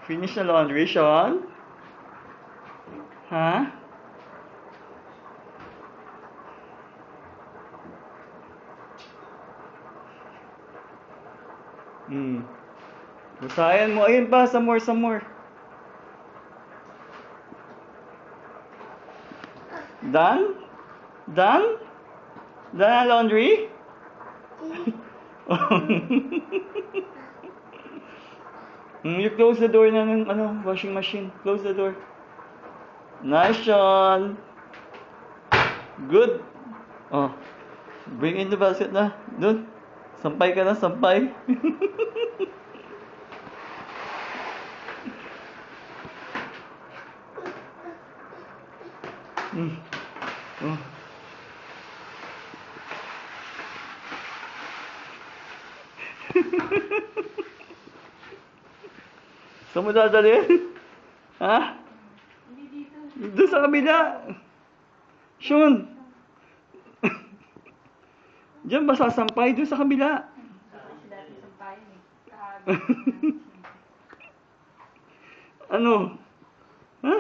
Finish na laundry, Sean? Ha? Basahin mo. Ayun pa, some more, some more. Done? Done? Done na laundry? You close the door na ng washing machine. Close the door. Nice, Sean. Good. Oh. Bring in the basket na. Doon. Sampay ka na, sampay. Oh. Saan mo dadalhin? Ha? Doon sa kabila. Sean. Diyan ba sasampay? Doon sa kabila. Ano? Ha?